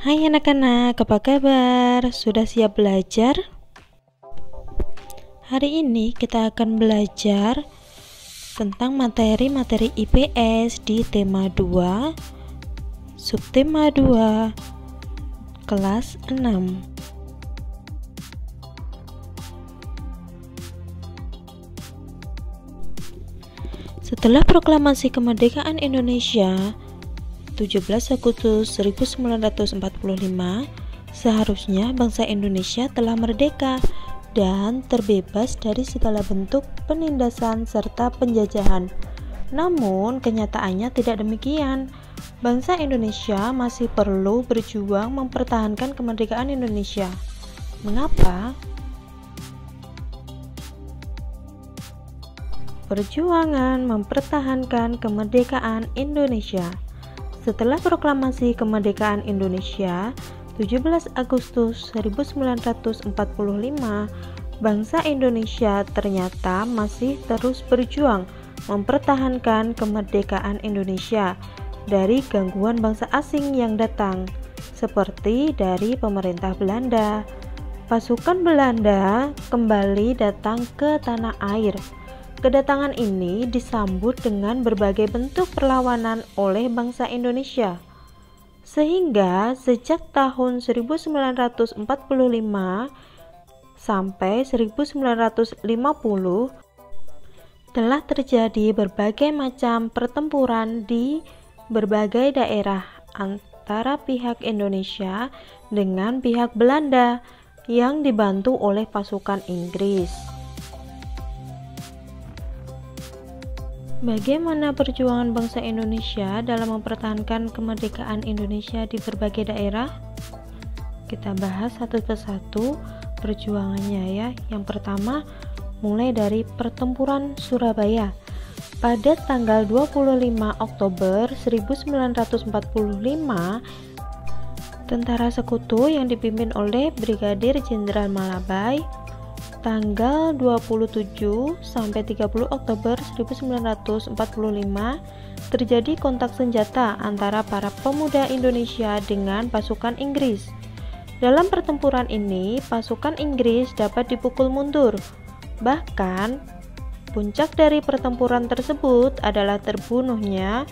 Hai anak-anak, apa kabar? Sudah siap belajar? Hari ini kita akan belajar tentang materi-materi IPS di tema 2, subtema 2, kelas 6. Setelah proklamasi kemerdekaan Indonesia 17 Agustus 1945, seharusnya bangsa Indonesia telah merdeka dan terbebas dari segala bentuk penindasan serta penjajahan. Namun, kenyataannya tidak demikian. Bangsa Indonesia masih perlu berjuang mempertahankan kemerdekaan Indonesia. Mengapa? Perjuangan mempertahankan kemerdekaan Indonesia. Setelah proklamasi kemerdekaan Indonesia 17 Agustus 1945, bangsa Indonesia ternyata masih terus berjuang mempertahankan kemerdekaan Indonesia dari gangguan bangsa asing yang datang, seperti dari pemerintah Belanda. Pasukan Belanda kembali datang ke tanah air. Kedatangan ini disambut dengan berbagai bentuk perlawanan oleh bangsa Indonesia. Sehingga sejak tahun 1945 sampai 1950 telah terjadi berbagai macam pertempuran di berbagai daerah antara pihak Indonesia dengan pihak Belanda yang dibantu oleh pasukan Inggris. Bagaimana perjuangan bangsa Indonesia dalam mempertahankan kemerdekaan Indonesia di berbagai daerah? Kita bahas satu persatu perjuangannya ya. Yang pertama, mulai dari pertempuran Surabaya. Pada tanggal 25 Oktober 1945, tentara sekutu yang dipimpin oleh Brigadir Jenderal Malabai tanggal 27 sampai 30 Oktober 1945 terjadi kontak senjata antara para pemuda Indonesia dengan pasukan Inggris. Dalam pertempuran ini, pasukan Inggris dapat dipukul mundur. Bahkan, puncak dari pertempuran tersebut adalah terbunuhnya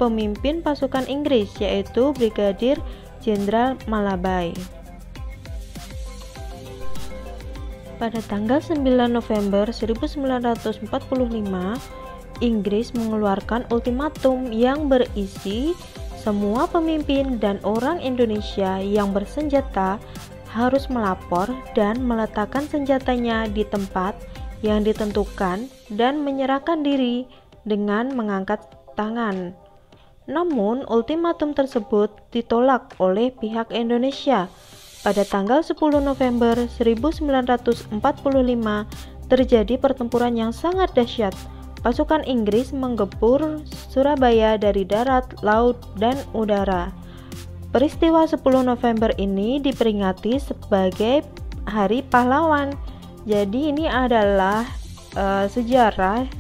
pemimpin pasukan Inggris, yaitu Brigadir Jenderal Malabai. Pada tanggal 9 November 1945, Inggris mengeluarkan ultimatum yang berisi semua pemimpin dan orang Indonesia yang bersenjata harus melapor dan meletakkan senjatanya di tempat yang ditentukan dan menyerahkan diri dengan mengangkat tangan. Namun, ultimatum tersebut ditolak oleh pihak Indonesia. Pada tanggal 10 November 1945 terjadi pertempuran yang sangat dahsyat. Pasukan Inggris menggempur Surabaya dari darat, laut, dan udara. Peristiwa 10 November ini diperingati sebagai Hari Pahlawan. Jadi ini adalah sejarah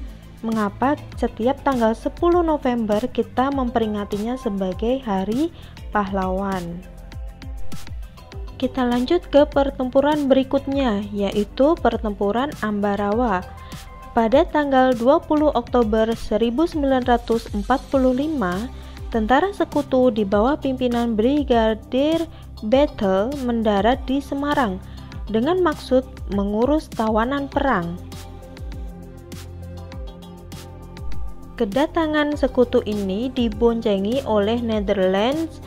mengapa setiap tanggal 10 November kita memperingatinya sebagai Hari Pahlawan. Kita lanjut ke pertempuran berikutnya, yaitu pertempuran Ambarawa. Pada tanggal 20 Oktober 1945, tentara sekutu di bawah pimpinan Brigadir Bethel mendarat di Semarang dengan maksud mengurus tawanan perang. Kedatangan sekutu ini diboncengi oleh Netherlands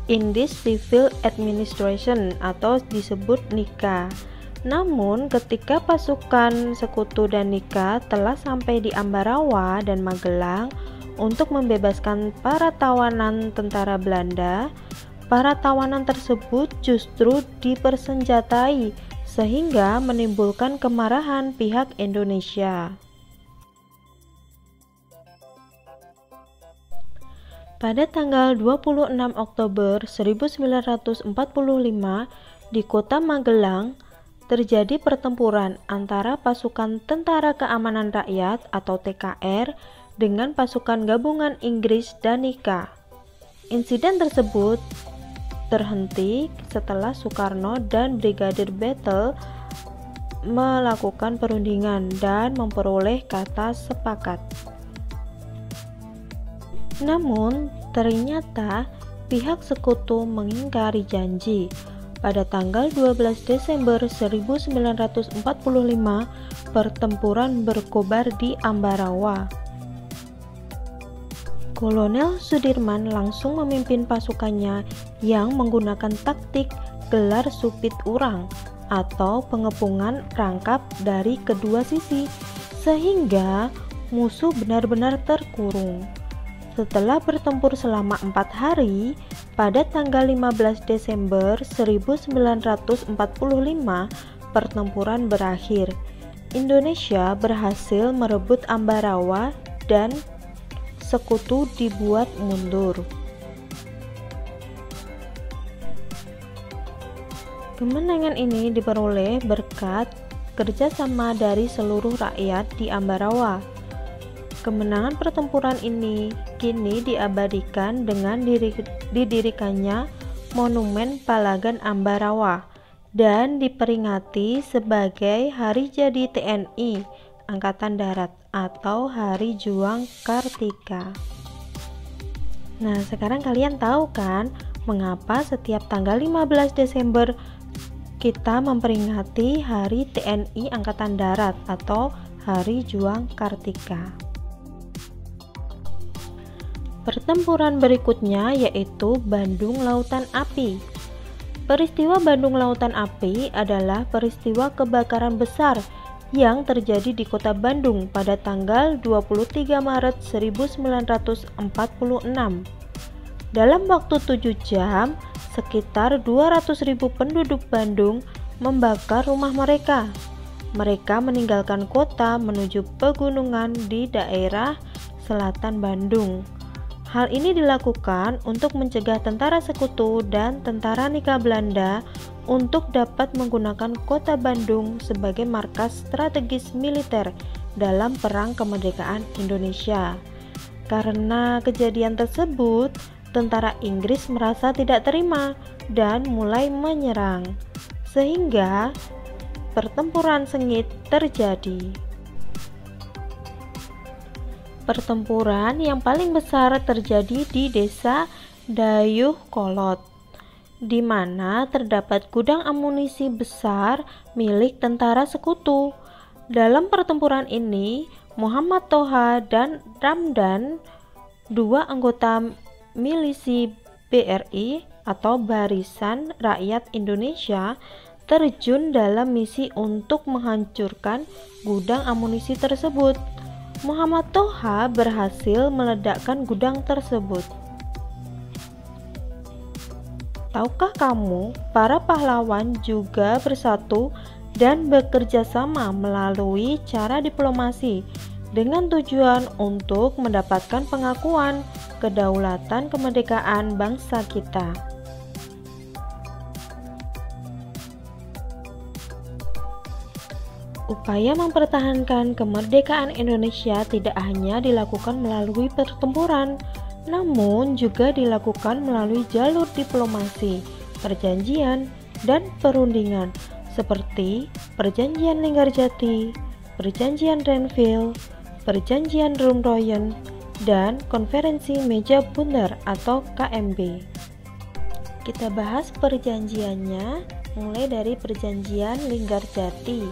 Indies Civil Administration atau disebut NICA. Namun ketika pasukan sekutu dan NICA telah sampai di Ambarawa dan Magelang untuk membebaskan para tawanan tentara Belanda, para tawanan tersebut justru dipersenjatai sehingga menimbulkan kemarahan pihak Indonesia. Pada tanggal 26 Oktober 1945 di kota Magelang terjadi pertempuran antara pasukan Tentara Keamanan Rakyat atau TKR dengan pasukan gabungan Inggris dan NICA. Insiden tersebut terhenti setelah Soekarno dan Brigadir Battle melakukan perundingan dan memperoleh kata sepakat. Namun, ternyata pihak sekutu mengingkari janji. Pada tanggal 12 Desember 1945, pertempuran berkobar di Ambarawa. Kolonel Sudirman langsung memimpin pasukannya yang menggunakan taktik gelar supit urang atau pengepungan rangkap dari kedua sisi, sehingga musuh benar-benar terkurung. Setelah bertempur selama 4 hari, pada tanggal 15 Desember 1945, pertempuran berakhir. Indonesia berhasil merebut Ambarawa dan sekutu dibuat mundur. Kemenangan ini diperoleh berkat kerjasama dari seluruh rakyat di Ambarawa. Kemenangan pertempuran ini kini diabadikan dengan didirikannya Monumen Palagan Ambarawa dan diperingati sebagai Hari Jadi TNI Angkatan Darat atau Hari Juang Kartika. Nah, sekarang kalian tahu kan mengapa setiap tanggal 15 Desember kita memperingati Hari TNI Angkatan Darat atau Hari Juang Kartika. Pertempuran berikutnya yaitu Bandung Lautan Api. Peristiwa Bandung Lautan Api adalah peristiwa kebakaran besar yang terjadi di kota Bandung pada tanggal 23 Maret 1946. Dalam waktu 7 jam, sekitar 200.000 penduduk Bandung membakar rumah mereka. Mereka meninggalkan kota menuju pegunungan di daerah selatan Bandung. Hal ini dilakukan untuk mencegah tentara sekutu dan tentara Nika Belanda untuk dapat menggunakan kota Bandung sebagai markas strategis militer dalam Perang Kemerdekaan Indonesia. Karena kejadian tersebut, tentara Inggris merasa tidak terima dan mulai menyerang, sehingga pertempuran sengit terjadi. Pertempuran yang paling besar terjadi di desa Dayuh Kolot, di mana terdapat gudang amunisi besar milik tentara sekutu. Dalam pertempuran ini, Muhammad Toha dan Ramdan, dua anggota milisi BRI atau Barisan Rakyat Indonesia, terjun dalam misi untuk menghancurkan gudang amunisi tersebut. Muhammad Toha berhasil meledakkan gudang tersebut. Tahukah kamu, para pahlawan juga bersatu dan bekerja sama melalui cara diplomasi dengan tujuan untuk mendapatkan pengakuan kedaulatan kemerdekaan bangsa kita. Upaya mempertahankan kemerdekaan Indonesia tidak hanya dilakukan melalui pertempuran, namun juga dilakukan melalui jalur diplomasi, perjanjian, dan perundingan seperti Perjanjian Linggarjati, Perjanjian Renville, Perjanjian Rumroyen, dan Konferensi Meja Bundar atau KMB. Kita bahas perjanjiannya, mulai dari Perjanjian Linggarjati.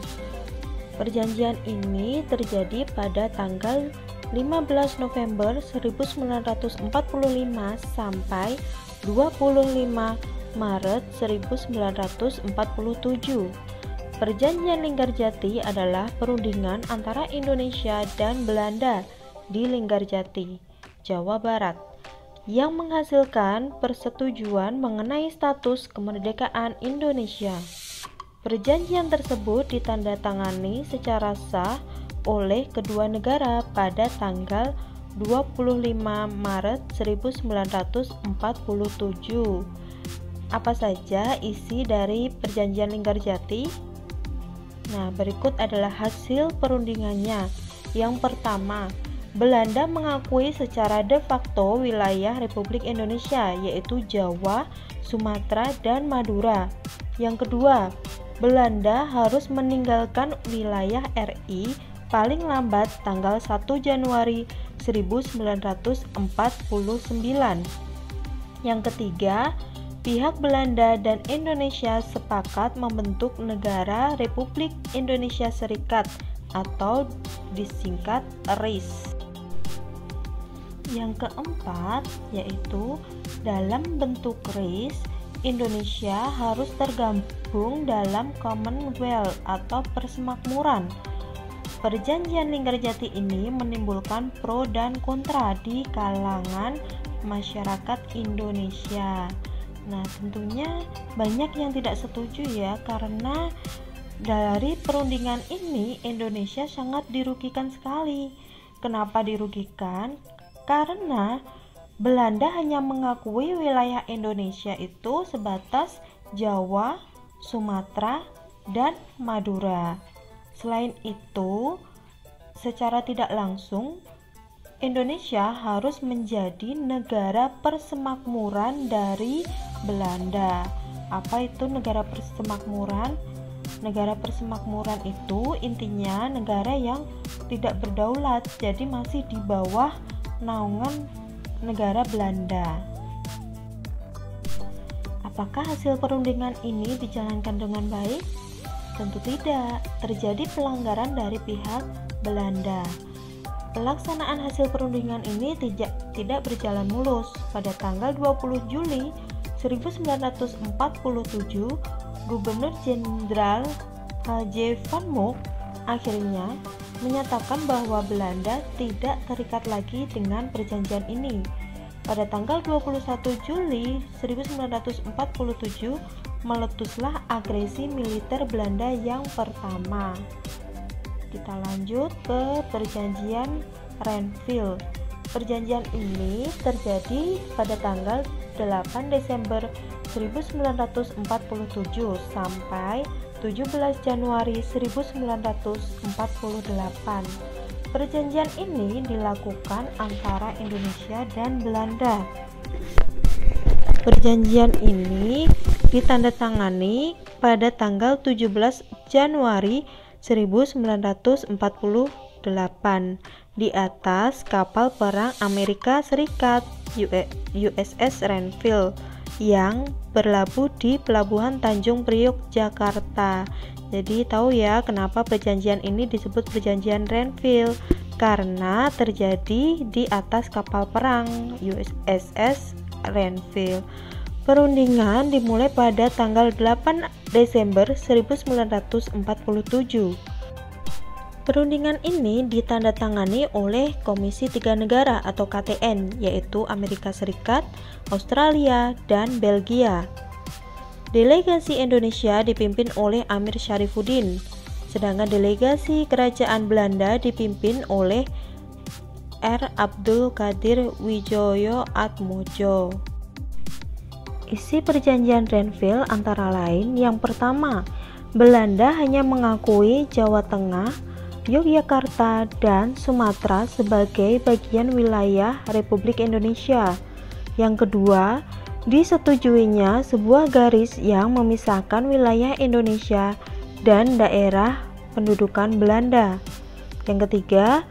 Perjanjian ini terjadi pada tanggal 15 November 1945 sampai 25 Maret 1947. Perjanjian Linggarjati adalah perundingan antara Indonesia dan Belanda di Linggarjati, Jawa Barat, yang menghasilkan persetujuan mengenai status kemerdekaan Indonesia. Perjanjian tersebut ditandatangani secara sah oleh kedua negara pada tanggal 25 Maret 1947. Apa saja isi dari Perjanjian Linggarjati? Nah, berikut adalah hasil perundingannya. Yang pertama, Belanda mengakui secara de facto wilayah Republik Indonesia, yaitu Jawa, Sumatera, dan Madura. Yang kedua, Belanda harus meninggalkan wilayah RI paling lambat tanggal 1 Januari 1949. Yang ketiga, pihak Belanda dan Indonesia sepakat membentuk Negara Republik Indonesia Serikat atau disingkat RIS. Yang keempat, yaitu dalam bentuk RIS, Indonesia harus tergabung dalam Commonwealth atau persemakmuran. Perjanjian Linggarjati ini menimbulkan pro dan kontra di kalangan masyarakat Indonesia. Nah, tentunya banyak yang tidak setuju ya, karena dari perundingan ini Indonesia sangat dirugikan sekali. Kenapa dirugikan? Karena Belanda hanya mengakui wilayah Indonesia itu sebatas Jawa, Sumatera, dan Madura. Selain itu, secara tidak langsung, Indonesia harus menjadi negara persemakmuran dari Belanda. Apa itu negara persemakmuran? Negara persemakmuran itu intinya negara yang tidak berdaulat, jadi masih di bawah naungan negara Belanda. Apakah hasil perundingan ini dijalankan dengan baik? Tentu tidak, terjadi pelanggaran dari pihak Belanda. Pelaksanaan hasil perundingan ini tidak berjalan mulus. Pada tanggal 20 Juli 1947, Gubernur Jenderal H.J. van Mook akhirnya menyatakan bahwa Belanda tidak terikat lagi dengan perjanjian ini. Pada tanggal 21 Juli 1947, meletuslah agresi militer Belanda yang pertama. Kita lanjut ke perjanjian Renville. Perjanjian ini terjadi pada tanggal 8 Desember 1947 sampai 17 Januari 1948. Perjanjian ini dilakukan antara Indonesia dan Belanda. Perjanjian ini ditandatangani pada tanggal 17 Januari 1948 di atas kapal perang Amerika Serikat USS Renville yang berlabuh di Pelabuhan Tanjung Priok, Jakarta. Jadi tahu ya kenapa perjanjian ini disebut perjanjian Renville, karena terjadi di atas kapal perang USS Renville. Perundingan dimulai pada tanggal 8 Desember 1947. Perundingan ini ditandatangani oleh Komisi Tiga Negara atau KTN, yaitu Amerika Serikat, Australia, dan Belgia. Delegasi Indonesia dipimpin oleh Amir Syarifuddin, sedangkan delegasi Kerajaan Belanda dipimpin oleh R. Abdul Qadir Wijoyo Atmojo. Isi perjanjian Renville antara lain, yang pertama, Belanda hanya mengakui Jawa Tengah, Yogyakarta, dan Sumatera sebagai bagian wilayah Republik Indonesia. Yang kedua, disetujuinya sebuah garis yang memisahkan wilayah Indonesia dan daerah pendudukan Belanda. Yang ketiga,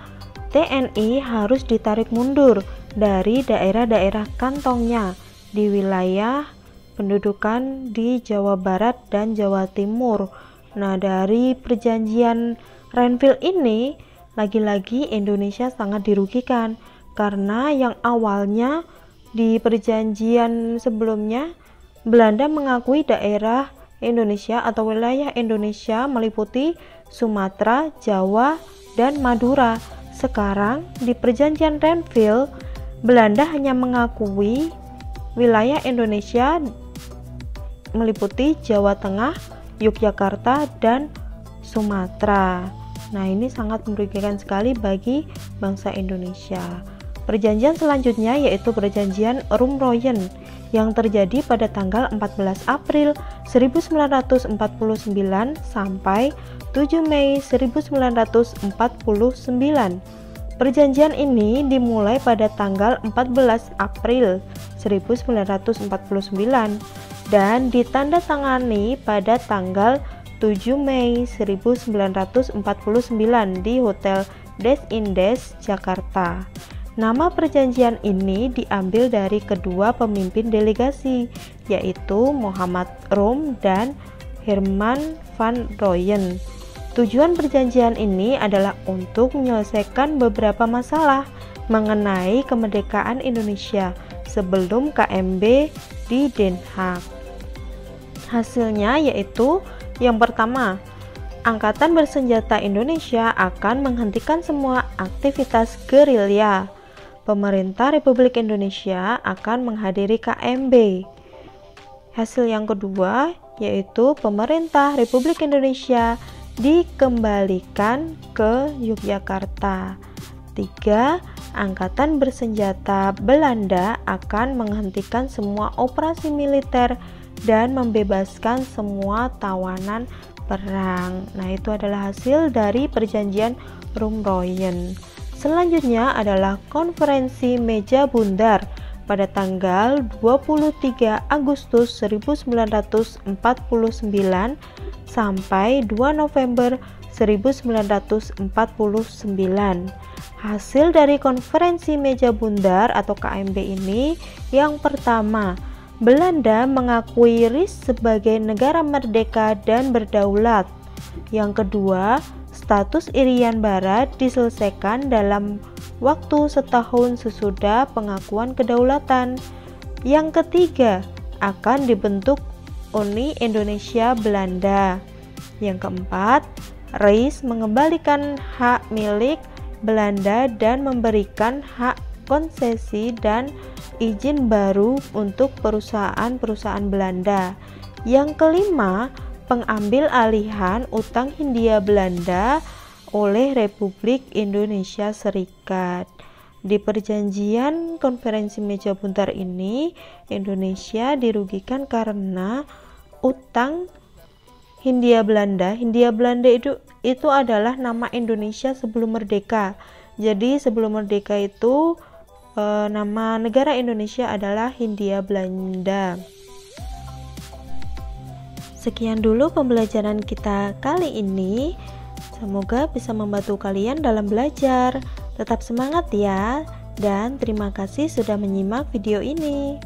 TNI harus ditarik mundur dari daerah-daerah kantongnya di wilayah pendudukan di Jawa Barat dan Jawa Timur. Nah, dari perjanjian Renville ini lagi-lagi Indonesia sangat dirugikan, karena yang awalnya di perjanjian sebelumnya Belanda mengakui daerah Indonesia atau wilayah Indonesia meliputi Sumatera, Jawa, dan Madura. Sekarang di perjanjian Renville Belanda hanya mengakui wilayah Indonesia meliputi Jawa Tengah, Yogyakarta, dan Sumatera. Nah, ini sangat merugikan sekali bagi bangsa Indonesia. Perjanjian selanjutnya yaitu perjanjian Rumroyen yang terjadi pada tanggal 14 April 1949 sampai 7 Mei 1949. Perjanjian ini dimulai pada tanggal 14 April 1949 dan ditandatangani pada tanggal 7 Mei 1949 di Hotel Des Indes, Jakarta. Nama perjanjian ini diambil dari kedua pemimpin delegasi, yaitu Muhammad Rom dan Herman van Rooyen. Tujuan perjanjian ini adalah untuk menyelesaikan beberapa masalah mengenai kemerdekaan Indonesia sebelum KMB di Den Haag. Hasilnya yaitu yang pertama, Angkatan Bersenjata Indonesia akan menghentikan semua aktivitas gerilya. Pemerintah Republik Indonesia akan menghadiri KMB. Hasil yang kedua yaitu pemerintah Republik Indonesia dikembalikan ke Yogyakarta. 3. Angkatan Bersenjata Belanda akan menghentikan semua operasi militer dan membebaskan semua tawanan perang. Nah, itu adalah hasil dari perjanjian Rum-Rooyen. Selanjutnya adalah konferensi meja bundar pada tanggal 23 Agustus 1949 sampai 2 November 1949. Hasil dari konferensi meja bundar atau KMB ini yang pertama, Belanda mengakui RIS sebagai negara merdeka dan berdaulat. Yang kedua, status Irian Barat diselesaikan dalam waktu setahun sesudah pengakuan kedaulatan. Yang ketiga, akan dibentuk Uni Indonesia Belanda. Yang keempat, RIS mengembalikan hak milik Belanda dan memberikan hak konsesi dan izin baru untuk perusahaan-perusahaan Belanda. Yang kelima, pengambil alihan utang Hindia Belanda oleh Republik Indonesia Serikat. Di perjanjian konferensi meja bundar ini, Indonesia dirugikan karena utang Hindia Belanda. Hindia Belanda itu adalah nama Indonesia sebelum merdeka. Jadi sebelum merdeka itu nama negara Indonesia adalah Hindia Belanda. Sekian dulu pembelajaran kita kali ini. Semoga bisa membantu kalian dalam belajar. Tetap semangat ya, dan terima kasih sudah menyimak video ini.